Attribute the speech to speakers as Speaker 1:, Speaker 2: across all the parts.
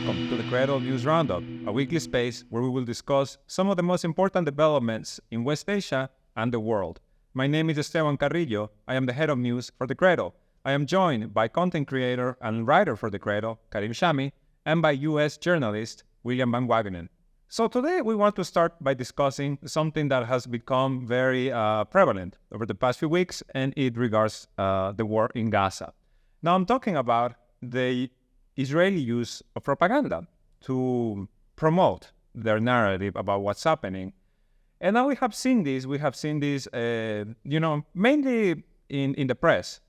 Speaker 1: welcome to the Cradle News Roundup, a weekly space where we will discuss some of the most important developments in West Asia and the world. My name is Esteban Carrillo. I am the head of news for the Cradle. I am joined by content creator and writer for the Cradle, Karim Shami, and by U.S. journalist William Van Wagenen. So today we want to start by discussing something that has become very prevalent over the past few weeks, and it regards the war in Gaza. Now I'm talking about the Israeli use of propaganda to promote their narrative about what's happening. And now we have seen this mainly in the press,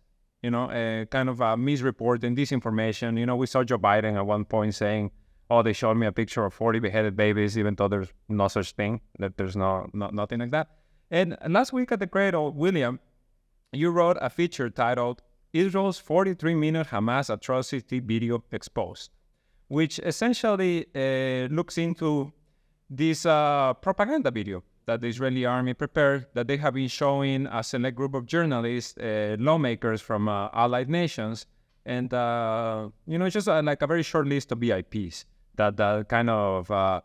Speaker 1: kind of a misreport and disinformation. We saw Joe Biden at one point saying, oh, they showed me a picture of 40 beheaded babies, even though there's no such thing, that there's nothing like that. And last week at the Cradle, William, you wrote a feature titled Israel's 43-minute Hamas atrocity video exposed, which essentially looks into this propaganda video that the Israeli army prepared, that they have been showing a select group of journalists, lawmakers from allied nations, and it's just like a very short list of VIPs that kind of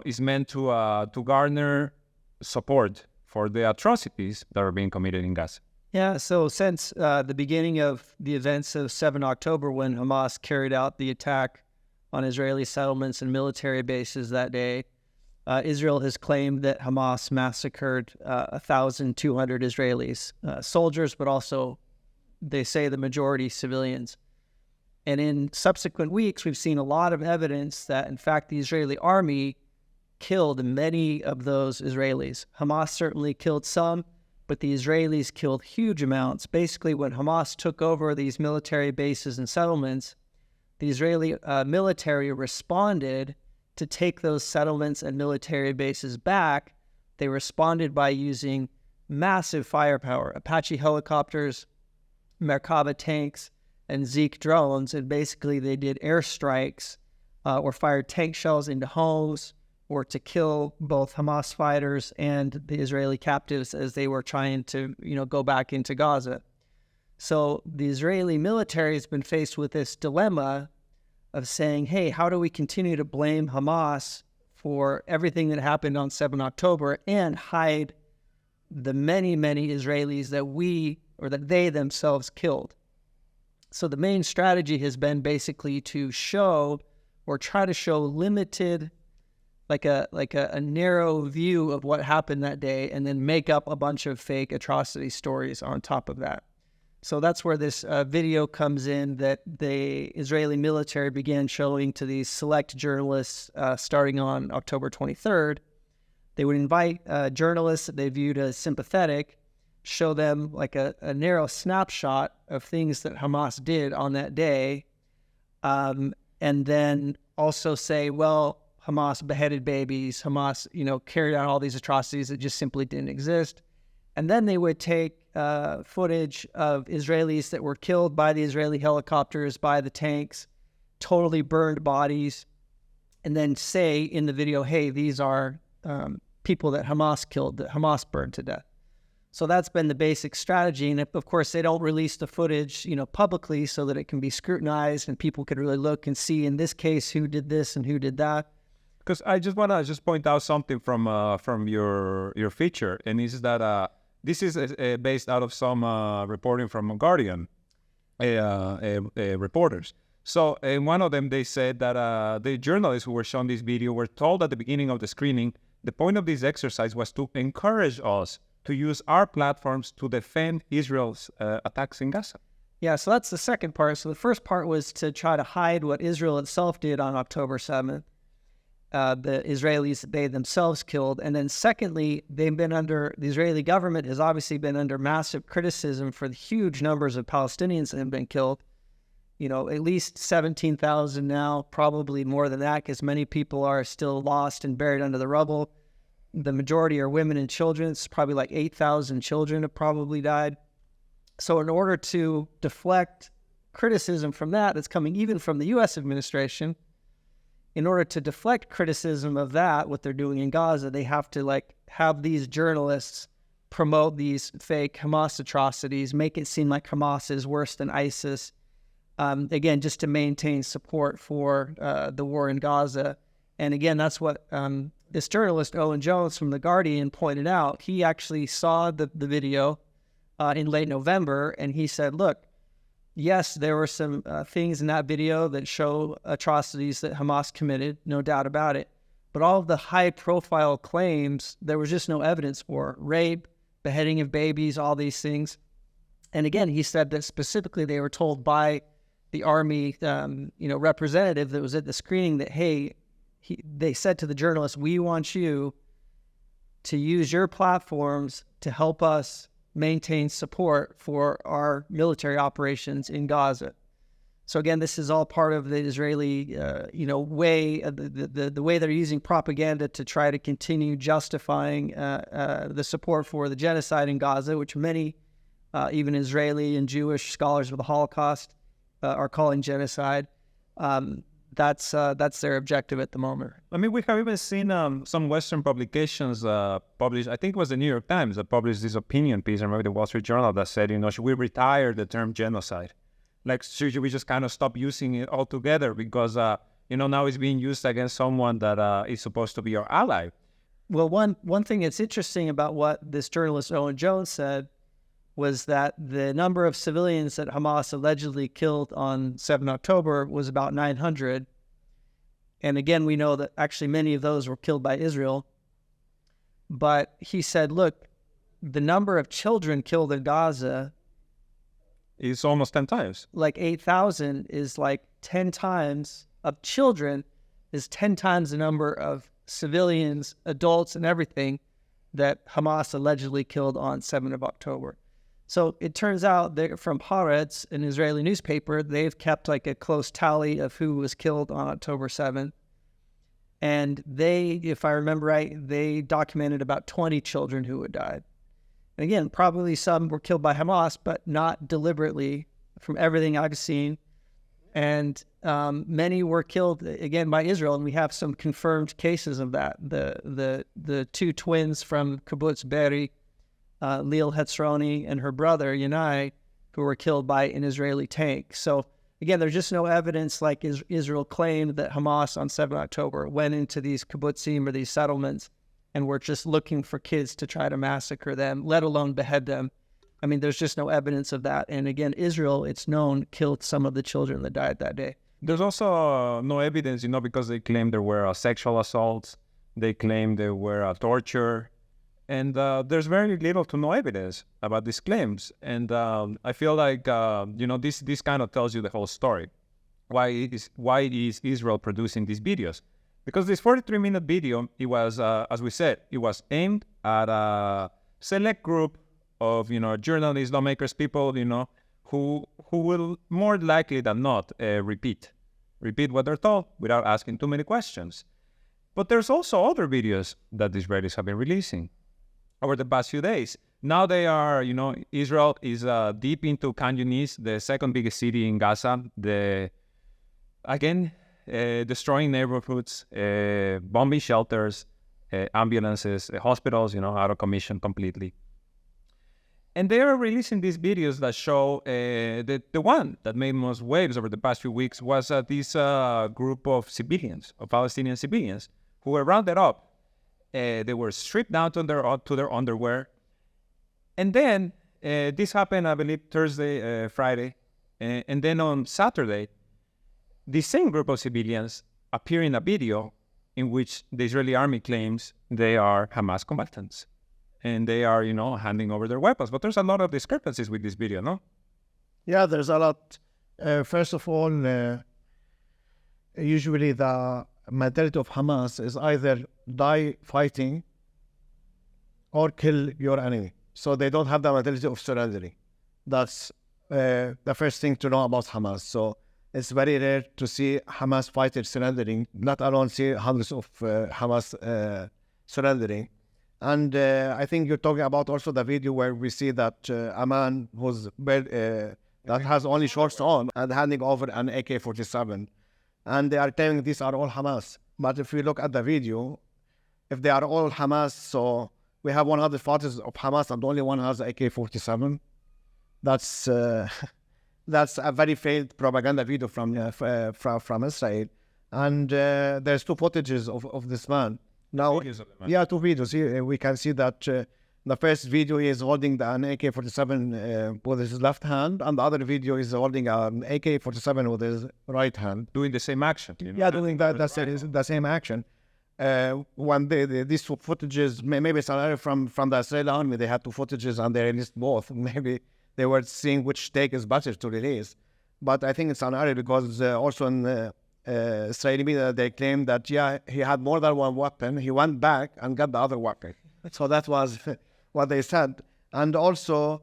Speaker 1: is meant to garner support for the atrocities that are being committed in Gaza.
Speaker 2: Yeah, so since the beginning of the events of 7 October, when Hamas carried out the attack on Israeli settlements and military bases that day, Israel has claimed that Hamas massacred 1,200 Israelis, soldiers, but also, they say, the majority civilians. And in subsequent weeks, we've seen a lot of evidence that, in fact, the Israeli army killed many of those Israelis. Hamas certainly killed some, but the Israelis killed huge amounts. Basically, when Hamas took over these military bases and settlements, the Israeli military responded to take those settlements and military bases back. They responded by using massive firepower, Apache helicopters, Merkava tanks, and Zeke drones. And basically, they did airstrikes or fired tank shells into homes, or to kill both Hamas fighters and the Israeli captives as they were trying to, go back into Gaza. So the Israeli military has been faced with this dilemma of saying, hey, how do we continue to blame Hamas for everything that happened on 7 October and hide the many, many Israelis that they themselves killed? So the main strategy has been basically to show or try to show limited, like a narrow view of what happened that day, and then make up a bunch of fake atrocity stories on top of that. So that's where this video comes in, that the Israeli military began showing to these select journalists starting on October 23rd. They would invite journalists that they viewed as sympathetic, show them like a narrow snapshot of things that Hamas did on that day, and then also say, well, Hamas beheaded babies, Hamas, carried out all these atrocities that just simply didn't exist. And then they would take footage of Israelis that were killed by the Israeli helicopters, by the tanks, totally burned bodies, and then say in the video, hey, these are people that Hamas killed, that Hamas burned to death. So that's been the basic strategy. And of course, they don't release the footage, publicly so that it can be scrutinized and people can really look and see, in this case, who did this and who did that.
Speaker 1: Because I just want to point out something from your feature, and this is that this is based out of some reporting from Guardian reporters. So in one of them, they said that the journalists who were shown this video were told at the beginning of the screening, the point of this exercise was to encourage us to use our platforms to defend Israel's attacks in Gaza.
Speaker 2: Yeah, so that's the second part. So the first part was to try to hide what Israel itself did on October 7th. The Israelis, they themselves killed. And then secondly, the Israeli government has obviously been under massive criticism for the huge numbers of Palestinians that have been killed. At least 17,000 now, probably more than that, because many people are still lost and buried under the rubble. The majority are women and children. It's probably like 8,000 children have probably died. So in order to deflect criticism from that's coming even from the U.S. administration, in order to deflect criticism of that, what they're doing in Gaza, they have to have these journalists promote these fake Hamas atrocities, make it seem like Hamas is worse than ISIS, again, just to maintain support for the war in Gaza. And again, that's what this journalist, Owen Jones from The Guardian, pointed out. He actually saw the video in late November, and he said, look, yes, there were some things in that video that show atrocities that Hamas committed, no doubt about it. But all of the high-profile claims, there was just no evidence for rape, beheading of babies, all these things. And again, he said that specifically they were told by the army, representative that was at the screening that, hey, they said to the journalist, we want you to use your platforms to help us maintain support for our military operations in Gaza. So again, this is all part of the Israeli, way, the way they're using propaganda to try to continue justifying the support for the genocide in Gaza, which many, even Israeli and Jewish scholars of the Holocaust, are calling genocide. That's their objective at the moment.
Speaker 1: I mean, we have even seen some Western publications publish. I think it was the New York Times that published this opinion piece, or maybe the Wall Street Journal, that said, should we retire the term genocide? Like, should we just kind of stop using it altogether because, now it's being used against someone that is supposed to be your ally?
Speaker 2: Well, one thing that's interesting about what this journalist Owen Jones said was that the number of civilians that Hamas allegedly killed on 7 October was about 900. And again, we know that actually many of those were killed by Israel. But he said, look, the number of children killed in Gaza
Speaker 1: is almost 10 times.
Speaker 2: Like 8,000 is like 10 times of children is 10 times the number of civilians, adults, and everything that Hamas allegedly killed on 7 of October. So it turns out that from Haaretz, an Israeli newspaper, they've kept like a close tally of who was killed on October 7th. And they, if I remember right, they documented about 20 children who had died. And again, probably some were killed by Hamas, but not deliberately from everything I've seen. And many were killed, again, by Israel. And we have some confirmed cases of that. The two twins from Kibbutz Be'eri, Leil Hetzroni and her brother, Yanai, who were killed by an Israeli tank. So again, there's just no evidence like Israel claimed that Hamas on 7 October went into these kibbutzim or these settlements and were just looking for kids to try to massacre them, let alone behead them. I mean, there's just no evidence of that. And again, Israel, it's known, killed some of the children that died that day.
Speaker 1: There's also no evidence, because they claim there were sexual assaults. They claim there were torture. And there's very little to no evidence about these claims. And I feel like, this kind of tells you the whole story. Why is Israel producing these videos? Because this 43-minute video, it was, as we said, it was aimed at a select group of, journalists, lawmakers, people, who will more likely than not repeat what they're told without asking too many questions. But there's also other videos that the Israelis have been releasing over the past few days. Now they are, Israel is deep into Khan Yunis, the second biggest city in Gaza. Destroying neighborhoods, bombing shelters, ambulances, hospitals, out of commission completely. And they are releasing these videos that show the one that made most waves over the past few weeks was this group of civilians, of Palestinian civilians, who were rounded up. They were stripped down to their underwear. And then this happened, I believe, Thursday, Friday. And then on Saturday, the same group of civilians appear in a video in which the Israeli army claims they are Hamas combatants. And they are, handing over their weapons. But there's a lot of discrepancies with this video, no?
Speaker 3: Yeah, there's a lot. First of all, usually the mentality of Hamas is either die fighting or kill your enemy. So they don't have the mentality of surrendering. That's the first thing to know about Hamas. So it's very rare to see Hamas fighters surrendering, let alone see hundreds of Hamas surrendering. And I think you're talking about also the video where we see that a man that has only shorts on and handing over an AK-47. And they are telling these are all Hamas. But if we look at the video, if they are all Hamas, so we have 100 fighters of Hamas and only one has AK-47. That's That's a very failed propaganda video from Israel. And there's two footages of this man. Now,
Speaker 1: Videos of the man.
Speaker 3: yeah, two videos. Here we can see that the first video he is holding an AK-47 with his left hand, and the other video is holding an AK-47 with his right hand.
Speaker 1: Doing the same action. You know?
Speaker 3: Yeah, doing the same action. When these two footages, maybe it's an error from the Israeli army. They had two footages and they released both. Maybe they were seeing which take is better to release. But I think it's an error because also in Israeli media, they claim that, yeah, he had more than one weapon. He went back and got the other weapon. So that was what they said. And also,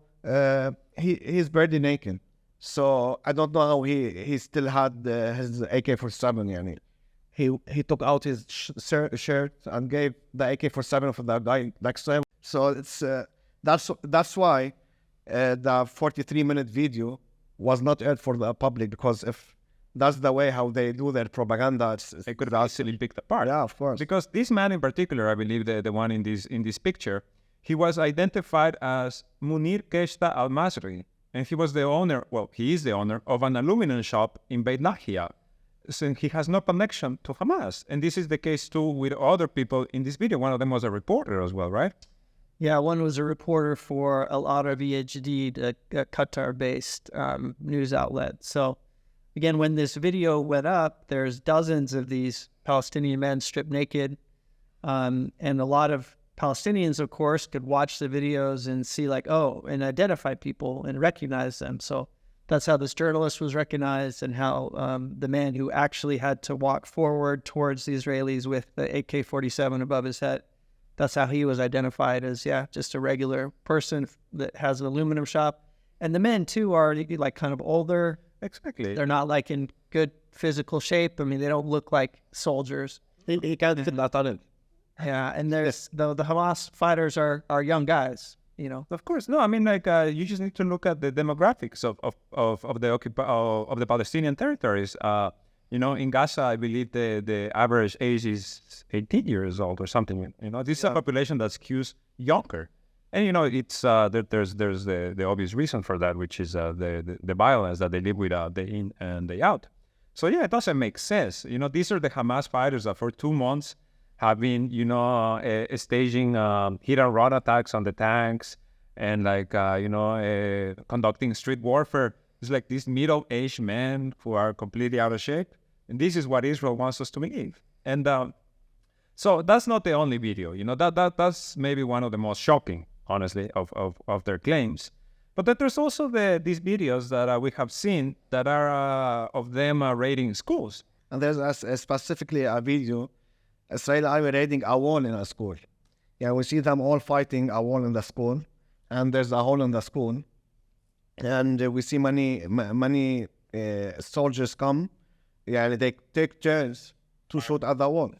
Speaker 3: he's barely naked. So I don't know how he still had his AK-47. Yani. He took out his shirt and gave the AK-47 for the guy next to him. So it's that's why the 43-minute video was not aired for the public, because if that's the way how they do their propaganda,
Speaker 1: They could have easily picked apart.
Speaker 3: Yeah, of course.
Speaker 1: Because this man in particular, I believe the one in this picture, he was identified as Munir Keshta Al-Masri. And he was the owner, well, he is the owner of an aluminum shop in Beit Nahia. So he has no connection to Hamas. And this is the case too with other people in this video. One of them was a reporter as well, right?
Speaker 2: Yeah, one was a reporter for Al Arabiya Jadid, a Qatar-based news outlet. So, again, when this video went up, there's dozens of these Palestinian men stripped naked. And a lot of Palestinians, of course, could watch the videos and see like, oh, and identify people and recognize them. So that's how this journalist was recognized, and how the man who actually had to walk forward towards the Israelis with the AK-47 above his head, that's how he was identified as, yeah, just a regular person that has an aluminum shop. And the men, too, are like kind of older.
Speaker 1: Exactly.
Speaker 2: They're not like in good physical shape. I mean, they don't look like soldiers.
Speaker 3: He can't fit that on it.
Speaker 2: Yeah, and there's the Hamas fighters are young guys, you know.
Speaker 1: Of course, no. I mean, like you just need to look at the demographics of the Palestinian territories. You know, in Gaza, I believe the average age is 18 years old or something. You know, this is a population that skews younger, and you know, it's there's the obvious reason for that, which is the violence that they live with day in and day out. So yeah, it doesn't make sense. You know, these are the Hamas fighters that for 2 months have been, you know, staging hit-and-run attacks on the tanks and conducting street warfare. It's like these middle-aged men who are completely out of shape. And this is what Israel wants us to believe. And so that's not the only video. You know, that's maybe one of the most shocking, honestly, of their claims. But that there's also these videos that we have seen that are of them raiding schools.
Speaker 3: And there's specifically a video, Israeli army raiding a wall in a school. Yeah, we see them all fighting a wall in the school, and there's a hole in the school. And we see many soldiers come. Yeah, and they take turns to shoot at the wall.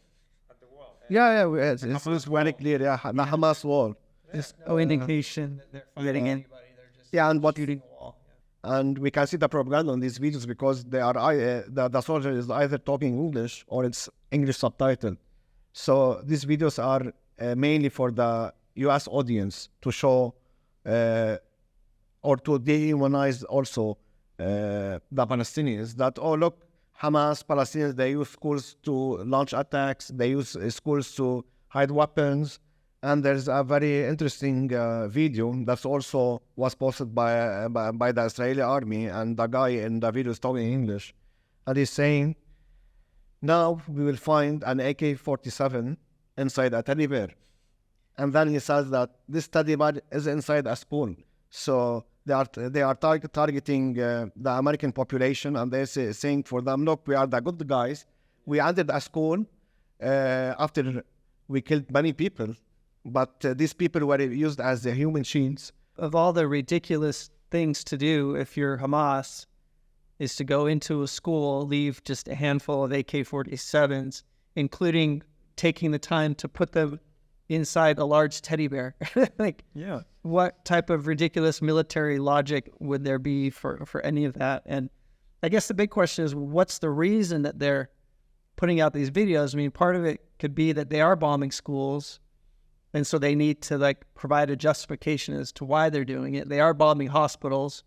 Speaker 1: At the wall.
Speaker 3: Yeah, it's very clear. Yeah, the Hamas wall.
Speaker 2: There's no indication that they're fighting anybody. They're just shooting a wall.
Speaker 3: And we can see the propaganda on these videos because they are the soldier is either talking English or it's English subtitle. So these videos are mainly for the U.S. audience to show or to dehumanize also the Palestinians. That, oh, look, Hamas, Palestinians, they use schools to launch attacks. They use schools to hide weapons. And there's a very interesting video that's also was posted by the Israeli army. And the guy in the video is talking English. And he's saying, now we will find an AK-47 inside a teddy bear. And then he says that this teddy bear is inside a school. So they are targeting the American population, and they're saying for them, look, we are the good guys. We entered a school after we killed many people, but these people were used as the human shields.
Speaker 2: Of all the ridiculous things to do if you're Hamas, is to go into a school, leave just a handful of AK-47s, including taking the time to put them inside a large teddy bear. Like,
Speaker 1: yeah,
Speaker 2: what type of ridiculous military logic would there be for any of that? And I guess the big question is, what's the reason that they're putting out these videos? I mean, part of it could be that they are bombing schools, and so they need to like provide a justification as to why they're doing it. They are bombing hospitals.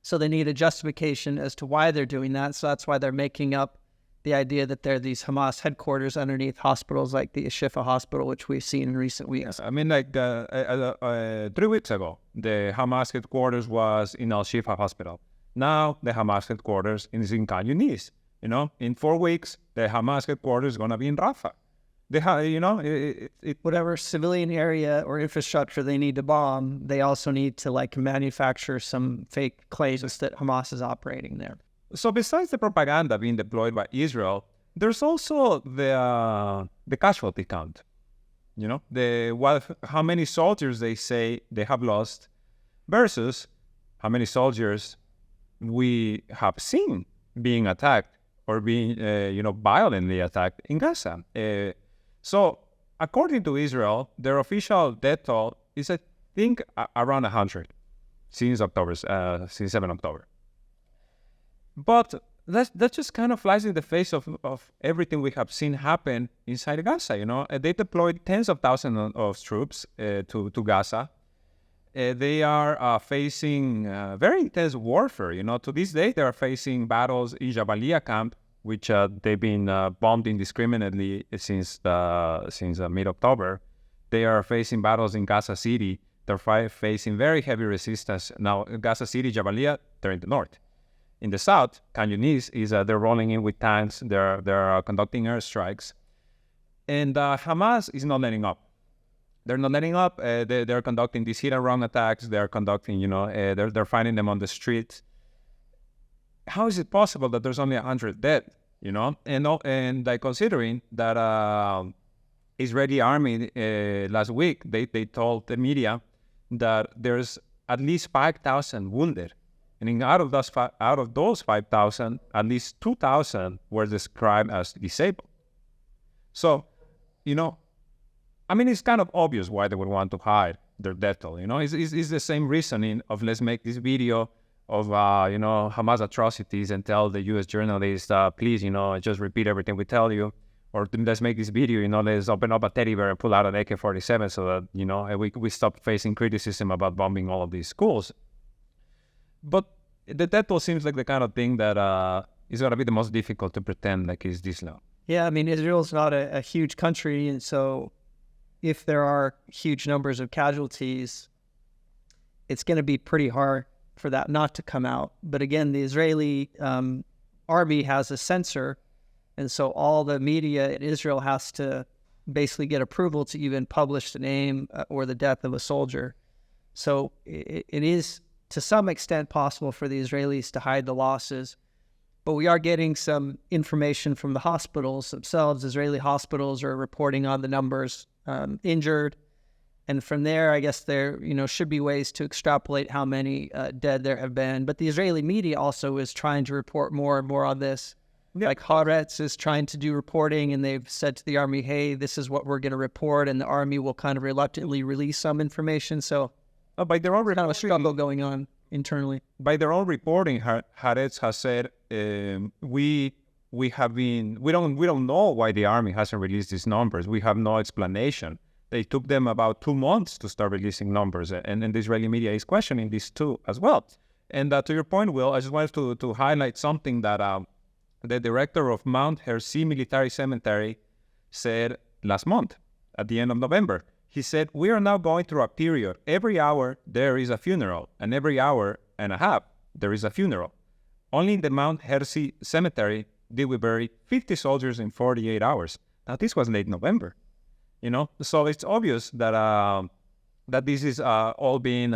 Speaker 2: So they need a justification as to why they're doing that. So that's why they're making up the idea that there are these Hamas headquarters underneath hospitals like the Shifa hospital, which we've seen in recent weeks.
Speaker 1: I mean, like 3 weeks ago, the Hamas headquarters was in Al-Shifa hospital. Now the Hamas headquarters is in Khan Yunis. You know, in 4 weeks, the Hamas headquarters is going to be in Rafah. They have, you know,
Speaker 2: Whatever civilian area or infrastructure they need to bomb, they also need to like manufacture some fake claims that Hamas is operating there.
Speaker 1: So besides the propaganda being deployed by Israel, there's also the casualty count. You know, how many soldiers they say they have lost versus how many soldiers we have seen being attacked or being, violently attacked in Gaza. So according to Israel, their official death toll is, I think, around 100 since 7 October. But that just kind of flies in the face of everything we have seen happen inside Gaza. You know, they deployed tens of thousands of troops to Gaza. They are facing very intense warfare. You know, to this day, they are facing battles in Jabalia camp, which they've been bombed indiscriminately since mid-October. They are facing battles in Gaza City. They're facing very heavy resistance. Now, Gaza City, Jabalia, they're in the north. In the south, Khan Yunis they're rolling in with tanks. They're conducting airstrikes, and Hamas is not letting up. They're not letting up. They're conducting these hit-and-run attacks. They're conducting, they're finding them on the streets. How is it possible that there's only 100 dead? You know, and like considering that Israeli army last week they told the media that there's at least 5,000 wounded. And out of those 5,000, at least 2,000 were described as disabled. So, you know, I mean, it's kind of obvious why they would want to hide their death toll. You know, it's the same reasoning of let's make this video of Hamas atrocities and tell the U.S. journalists, please, just repeat everything we tell you, or let's make this video. Let's open up a teddy bear and pull out an AK-47 so that we stop facing criticism about bombing all of these schools. But the death toll seems like the kind of thing that is going to be the most difficult to pretend like is this low.
Speaker 2: Yeah, I mean, Israel's not a huge country, and so if there are huge numbers of casualties, it's going to be pretty hard for that not to come out. But again, the Israeli army has a censor, and so all the media in Israel has to basically get approval to even publish the name or the death of a soldier. So it is to some extent possible for the Israelis to hide the losses, but we are getting some information from the hospitals themselves. Israeli hospitals are reporting on the numbers injured, and from there, I guess there should be ways to extrapolate how many dead there have been. But the Israeli media also is trying to report more and more on this. Yeah. Like Haaretz is trying to do reporting, and they've said to the army, "Hey, this is what we're going to report," and the army will kind of reluctantly release some information. So.
Speaker 1: By their own
Speaker 2: kind of a struggle going on internally.
Speaker 1: By their own reporting, Haaretz has said we don't know why the army hasn't released these numbers. We have no explanation. They took them about 2 months to start releasing numbers, and the Israeli media is questioning this too as well. And to your point, Will, I just wanted to highlight something that the director of Mount Hersey Military Cemetery said last month at the end of November. He said, we are now going through a period. Every hour there is a funeral, and every hour and a half there is a funeral. Only in the Mount Hersey Cemetery did we bury 50 soldiers in 48 hours. Now, this was late November, So it's obvious that that this is all being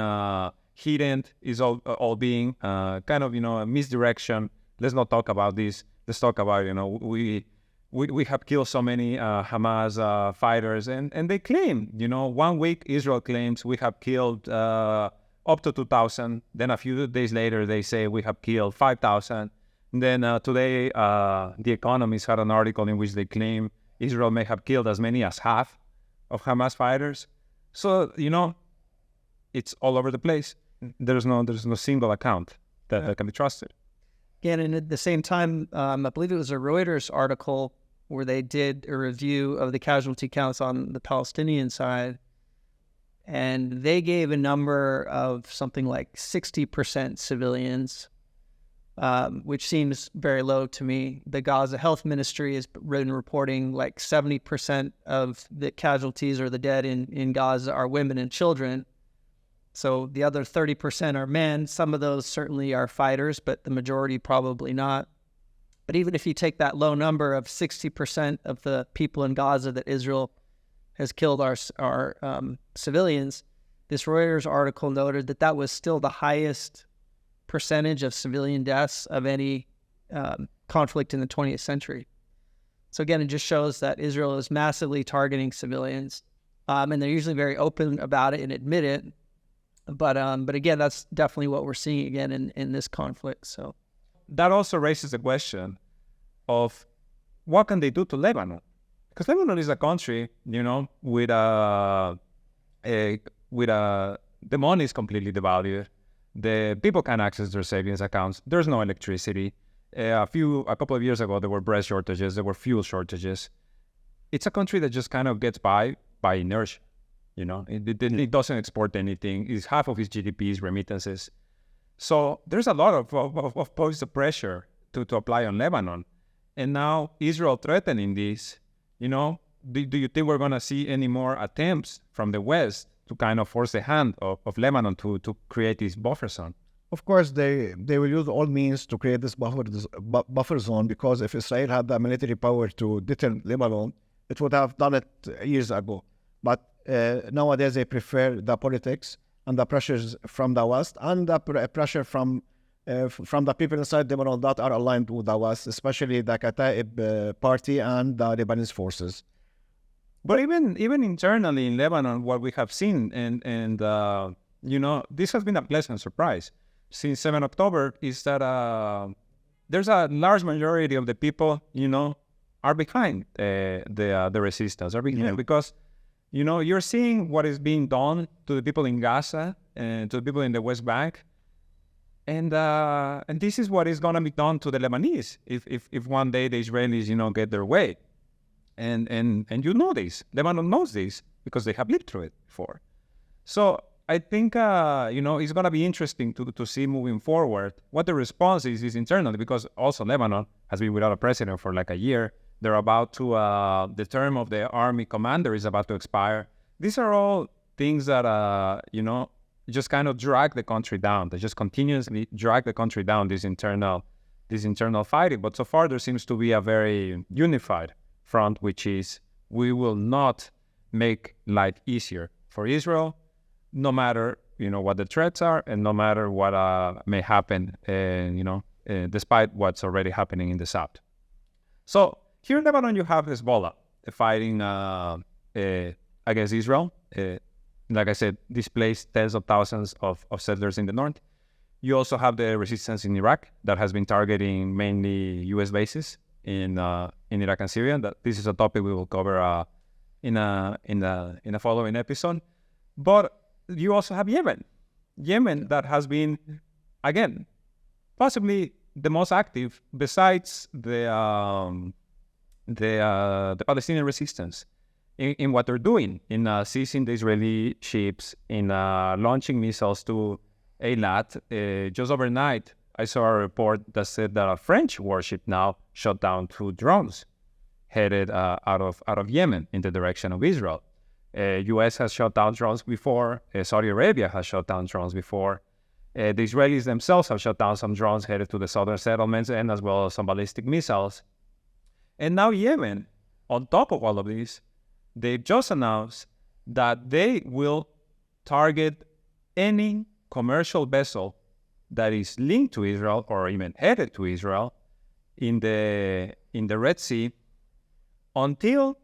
Speaker 1: hidden, is all being kind of, a misdirection. Let's not talk about this. Let's talk about, we have killed so many Hamas fighters, and they claim, 1 week Israel claims we have killed up to 2,000. Then a few days later, they say we have killed 5,000. Then today, The Economist had an article in which they claim Israel may have killed as many as half of Hamas fighters. So, it's all over the place. There's no single account that can be trusted.
Speaker 2: Again, and at the same time, I believe it was a Reuters article where they did a review of the casualty counts on the Palestinian side. and they gave a number of something like 60% civilians, which seems very low to me. The Gaza Health Ministry has been reporting like 70% of the casualties or the dead in Gaza are women and children. So the other 30% are men. Some of those certainly are fighters, but the majority probably not. But even if you take that low number of 60% of the people in Gaza that Israel has killed our civilians, this Reuters article noted that that was still the highest percentage of civilian deaths of any conflict in the 20th century. So again, it just shows that Israel is massively targeting civilians, and they're usually very open about it and admit it. But again, that's definitely what we're seeing again in this conflict. So
Speaker 1: that also raises the question of what can they do to Lebanon? Because Lebanon is a country, with the money is completely devalued. The people can't access their savings accounts. There's no electricity. A couple of years ago, there were bread shortages. There were fuel shortages. It's a country that just kind of gets by inertia. It doesn't export anything. It's half of its GDP is remittances. So there's a lot of points of pressure to apply on Lebanon. And now Israel threatening this, do you think we're going to see any more attempts from the West to kind of force the hand of Lebanon to create this buffer zone?
Speaker 3: Of course, they will use all means to create this buffer zone, because if Israel had the military power to deter Lebanon, it would have done it years ago. But nowadays they prefer the politics and the pressures from the West and the pressure from the people inside Lebanon that are aligned with the West, especially the Kataib party and the Lebanese forces.
Speaker 1: But even internally in Lebanon, what we have seen, and this has been a pleasant surprise since 7 October, is that there's a large majority of the people, are behind the resistance, are behind because, you're seeing what is being done to the people in Gaza and to the people in the West Bank. And this is what is going to be done to the Lebanese if one day the Israelis, get their way. And this. Lebanon knows this because they have lived through it before. So I think, it's going to be interesting to see moving forward what the response is internally, because also Lebanon has been without a president for like a year. They're about to, the term of the army commander is about to expire. These are all things that, just kind of drag the country down. They just continuously drag the country down, this internal fighting. But so far, there seems to be a very unified front, which is we will not make life easier for Israel, no matter, what the threats are and no matter what may happen, despite what's already happening in the south. So here in Lebanon, you have Hezbollah fighting against Israel. Like I said, displaced tens of thousands of settlers in the north. You also have the resistance in Iraq that has been targeting mainly U.S. bases in Iraq and Syria. This is a topic we will cover in a following episode. But you also have Yemen that has been, again, possibly the most active besides the Palestinian resistance in what they're doing, in seizing the Israeli ships, in launching missiles to Eilat. Just overnight, I saw a report that said that a French warship now shot down 2 drones headed out of Yemen in the direction of Israel. U.S. has shot down drones before. Saudi Arabia has shot down drones before. The Israelis themselves have shot down some drones headed to the southern settlements, and as well as some ballistic missiles. And now Yemen, on top of all of this, they've just announced that they will target any commercial vessel that is linked to Israel or even headed to Israel in the Red Sea until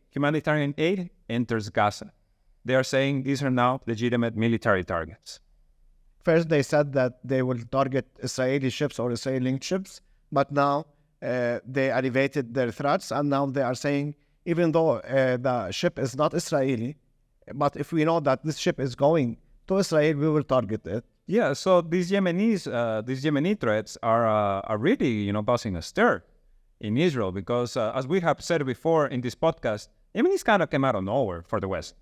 Speaker 1: humanitarian aid enters Gaza. They are saying these are now legitimate military targets.
Speaker 3: First, they said that they will target Israeli ships or Israeli-linked ships, but now they elevated their threats, and now they are saying, even though the ship is not Israeli, but if we know that this ship is going to Israel, we will target it.
Speaker 1: Yeah, so these Yemeni threats are really, causing a stir in Israel, because as we have said before in this podcast, Yemenis kind of came out of nowhere for the West.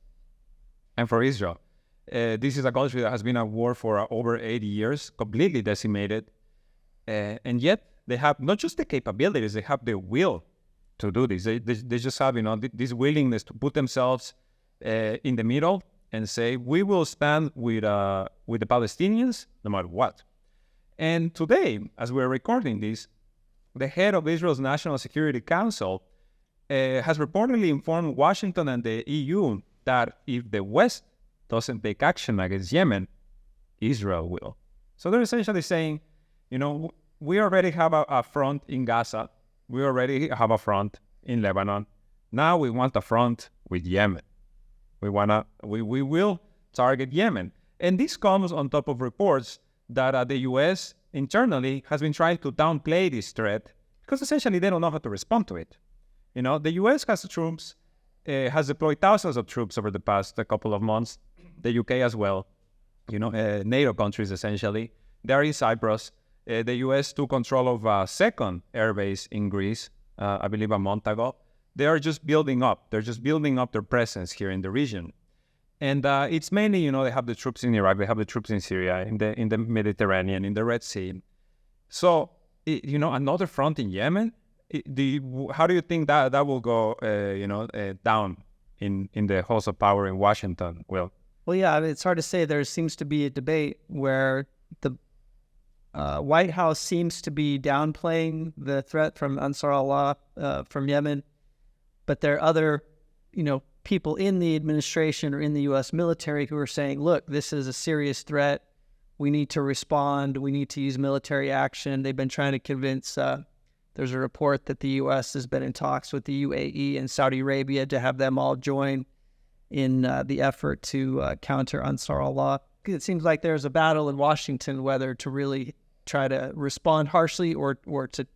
Speaker 1: and for Israel. This is a country that has been at war for over 80 years, completely decimated. And yet they have not just the capabilities, they have the will to do this. They just have, this willingness to put themselves in the middle and say, we will stand with the Palestinians no matter what. And today, as we're recording this, the head of Israel's National Security Council has reportedly informed Washington and the EU that if the West doesn't take action against Yemen, Israel will. So they're essentially saying, we already have a front in Gaza. We already have a front in Lebanon. Now we want a front with Yemen. We will target Yemen. And this comes on top of reports that the U.S. internally has been trying to downplay this threat because essentially they don't know how to respond to it. The U.S. has troops, has deployed thousands of troops over the past couple of months, the U.K. as well, NATO countries essentially. They're in Cyprus. The U.S. took control of a second airbase in Greece, I believe a month ago. They are just building up. They're just building up their presence here in the region. And it's mainly, they have the troops in Iraq, they have the troops in Syria, in the Mediterranean, in the Red Sea. So, another front in Yemen, how do you think that will go, down in the halls of power in Washington, Will?
Speaker 2: Well, yeah, it's hard to say. There seems to be a debate where the White House seems to be downplaying the threat from Ansar Allah from Yemen, but there are other, people in the administration or in the U.S. military who are saying, look, this is a serious threat. We need to respond. We need to use military action. They've been trying to convince, there's a report that the U.S. has been in talks with the UAE and Saudi Arabia to have them all join in the effort to counter Ansar Allah. It seems like there's a battle in Washington whether to really try to respond harshly or to,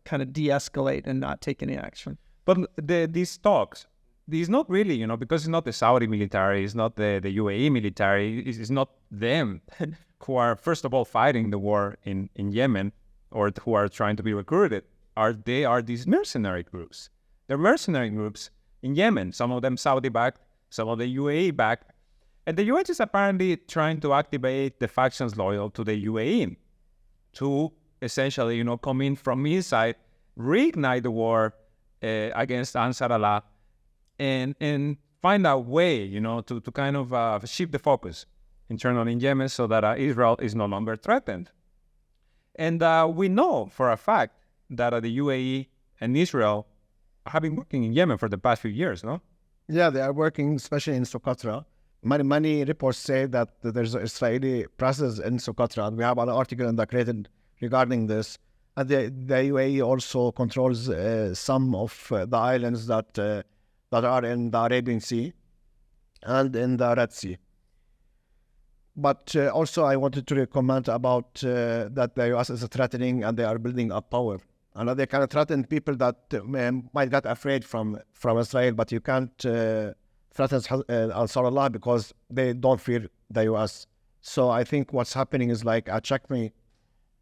Speaker 2: kind of de-escalate and not take any action.
Speaker 1: But these talks, it's not really, because it's not the Saudi military, it's not the UAE military, it's not them who are, first of all, fighting the war in Yemen or who are trying to be recruited. They are these mercenary groups. They're mercenary groups in Yemen, some of them Saudi-backed, some of the UAE-backed. And the U.S. is apparently trying to activate the factions loyal to the UAE to essentially, come in from inside, reignite the war against Ansar Allah, and find a way, to kind of shift the focus internally in Yemen so that Israel is no longer threatened. And we know for a fact that the UAE and Israel have been working in Yemen for the past few years, no?
Speaker 3: Yeah, they are working, especially in Socotra. Many reports say that there's an Israeli presence in Socotra, and we have an article in the Cradle regarding this. And the UAE also controls some of the islands that are in the Arabian Sea and in the Red Sea. But also I wanted to comment about that the U.S. is threatening and they are building up power. And they can threaten people that might get afraid from Israel, but you can't threaten Ansar Allah because they don't fear the U.S. So I think what's happening is like a checkmate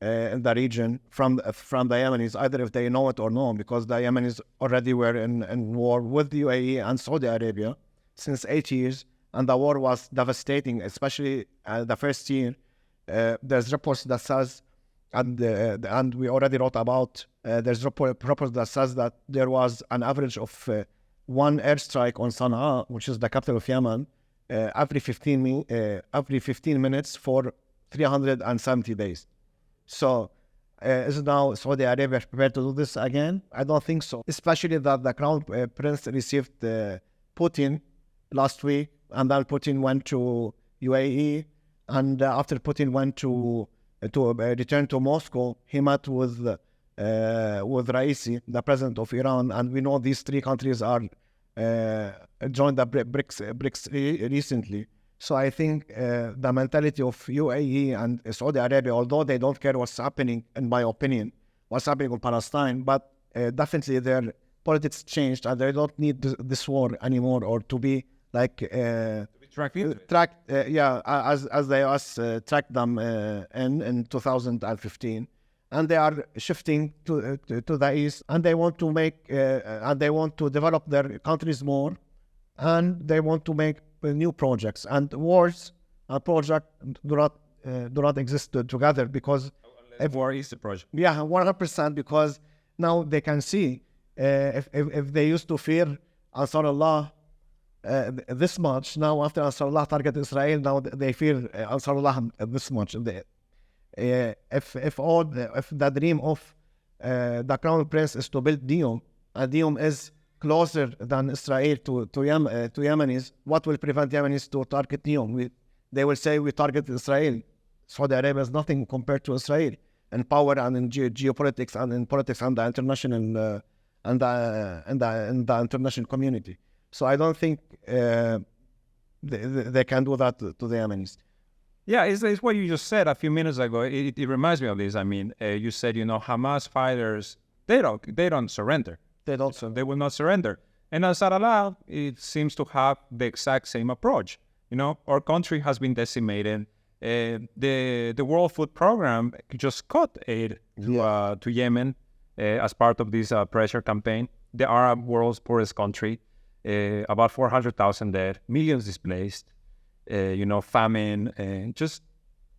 Speaker 3: in the region from the Yemenis, either if they know it or no, because the Yemenis already were in war with the UAE and Saudi Arabia since 8 years, and the war was devastating, especially the first year. There's reports that says, and we already wrote about, there's reports that says that there was an average of one airstrike on Sana'a, which is the capital of Yemen, every 15 minutes for 370 days. So is now Saudi Arabia prepared to do this again? I don't think so. Especially that the Crown Prince received Putin last week, and then Putin went to UAE, and after Putin went to return to Moscow, he met with Raisi, the president of Iran, and we know these three countries are joined the BRICS recently. So I think the mentality of UAE and Saudi Arabia, although they don't care what's happening, in my opinion, what's happening in Palestine, but definitely their politics changed and they don't need this war anymore, or to be like tracked, as the US tracked them in 2015, and they are shifting to the east, and they want to make and they want to develop their countries more, and they want to make new projects, and wars and project do not exist together, because
Speaker 1: If war is the project.
Speaker 3: 100%, because now they can see if they used to fear Ansar Allah this much, now after Ansar Allah target Israel, now they fear Ansar Allah this much. If the dream of the crown prince is to build Neom, and Neom is closer than Israel to Yemenis, what will prevent Yemenis to target Neom? They will say we target Israel. Saudi Arabia is nothing compared to Israel in power and in geopolitics and in politics and the international and the international community. So I don't think they can do that to the Yemenis.
Speaker 1: Yeah, it's what you just said a few minutes ago. It reminds me of this. I mean, you said, Hamas fighters, they don't surrender.
Speaker 3: They don't.
Speaker 1: They will not surrender. And Ansar Allah, it seems to have the exact same approach. Our country has been decimated. The World Food Program just cut aid to Yemen as part of this pressure campaign. The Arab world's poorest country, about 400,000 dead, millions displaced, famine, just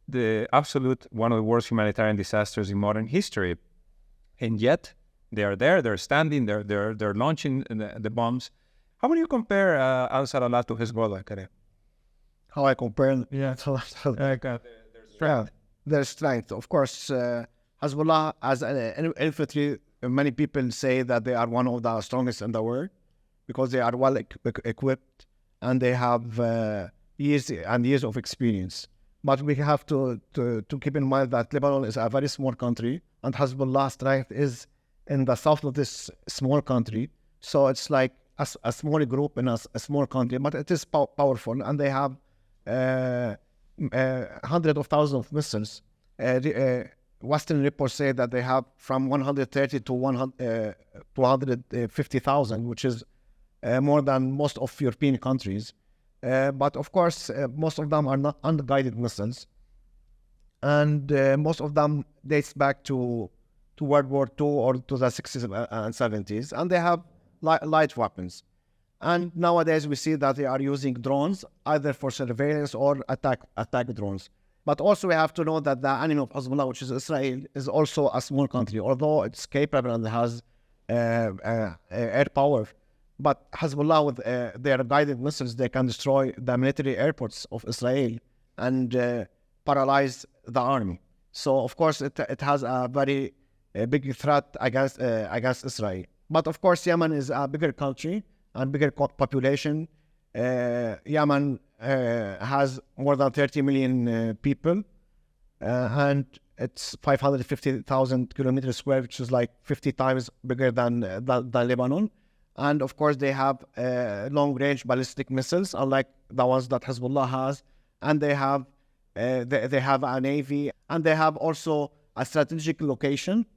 Speaker 1: the absolute one of the worst humanitarian disasters in modern history. And yet they are there, they're standing, they're launching the bombs. How would you compare Ansar Allah to Hezbollah, Karim?
Speaker 3: How I compare? Their strength. Of course, Hezbollah as an infantry, many people say that they are one of the strongest in the world because they are well equipped and they have years and years of experience. But we have to keep in mind that Lebanon is a very small country, and Hezbollah's strength is in the south of this small country. So it's like a small group in a small country, but it is powerful, and they have hundreds of thousands of missiles. Western reports say that they have from 130 to 250,000, which is more than most of European countries. But of course, most of them are not unguided missiles, and most of them dates back to World War II or to the 60s and 70s, and they have light weapons. And nowadays we see that they are using drones either for surveillance or attack drones. But also we have to know that the enemy of Hezbollah, which is Israel, is also a small country, although it's capable and has air power. But Hezbollah, with their guided missiles, they can destroy the military airports of Israel and paralyze the army. So of course it has a very big threat against Israel. But of course Yemen is a bigger country and bigger population. Yemen has more than 30 million people, and it's 550,000 kilometers square, which is like 50 times bigger than Lebanon. And of course, they have long-range ballistic missiles, unlike the ones that Hezbollah has. And they have a navy, and they have also a strategic location,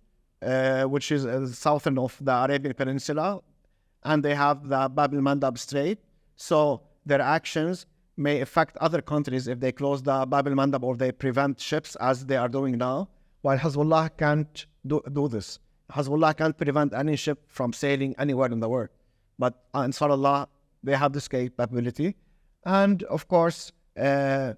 Speaker 3: which is southern of the Arabian Peninsula, and they have the Bab el-Mandab Strait. So their actions may affect other countries if they close the Bab el-Mandab or they prevent ships, as they are doing now, while Hezbollah can't do this. Hezbollah can't prevent any ship from sailing anywhere in the world. But Ansar Allah, they have this capability. And of course, they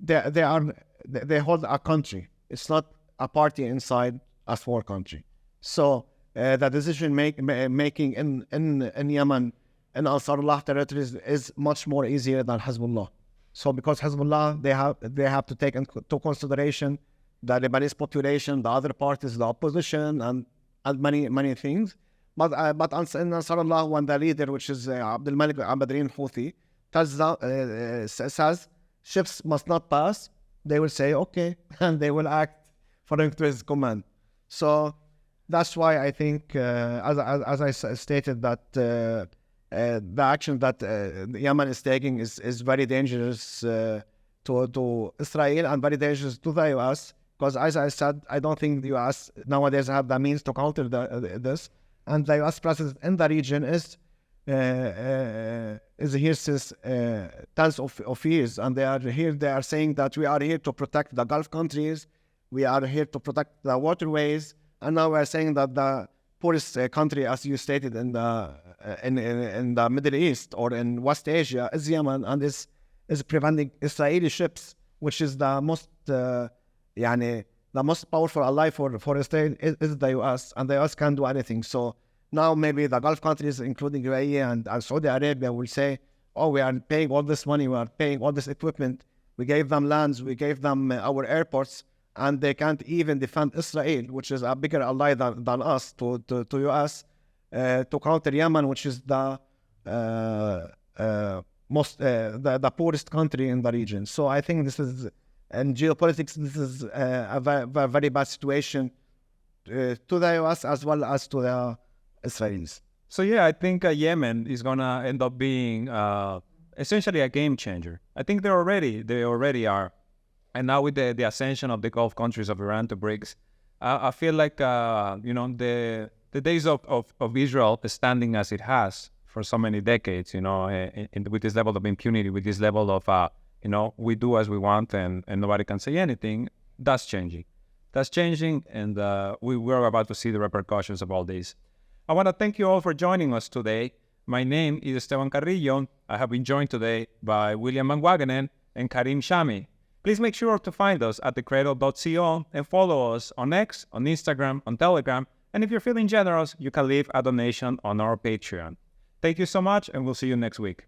Speaker 3: hold a country. It's not a party inside a small country. So the decision making in Yemen, in Ansar Allah territories, is much more easier than Hezbollah. So because Hezbollah, they have to take into consideration the Lebanese population, the other parties, the opposition, and many things. But in Ansar Allah, when the leader, which is Abdul Malik Abadrin Houthi, says ships must not pass, they will say okay, and they will act following to his command. So that's why I think, as I stated, that the action that Yemen is taking is very dangerous to Israel and very dangerous to the US, because as I said, I don't think the US nowadays have the means to counter this, and the US presence in the region is here since tens of years, and they are saying that we are here to protect the Gulf countries, we are here to protect the waterways, and now we are saying that poorest country, as you stated, in the Middle East or in West Asia is Yemen, and is preventing Israeli ships, which is the most the most powerful ally for Israel is the US, and the US can't do anything. So now maybe the Gulf countries, including UAE and Saudi Arabia, will say, oh, we are paying all this money, we are paying all this equipment, we gave them lands, we gave them our airports, and they can't even defend Israel, which is a bigger ally than us, to US, to counter Yemen, which is the the poorest country in the region. So I think this is, in geopolitics, this is a very bad situation to the US as well as to the Israelis.
Speaker 1: So yeah, I think Yemen is gonna end up being essentially a game changer. I think they already are, and now with the ascension of the Gulf countries of Iran to BRICS, I feel like the days of Israel standing as it has for so many decades, with this level of impunity, with this level of we do as we want and nobody can say anything. That's changing. And we're about to see the repercussions of all this. I want to thank you all for joining us today. My name is Esteban Carrillo. I have been joined today by William Van Wagenen and Karim Shami. Please make sure to find us at thecradle.co and follow us on X, on Instagram, on Telegram. And if you're feeling generous, you can leave a donation on our Patreon. Thank you so much, and we'll see you next week.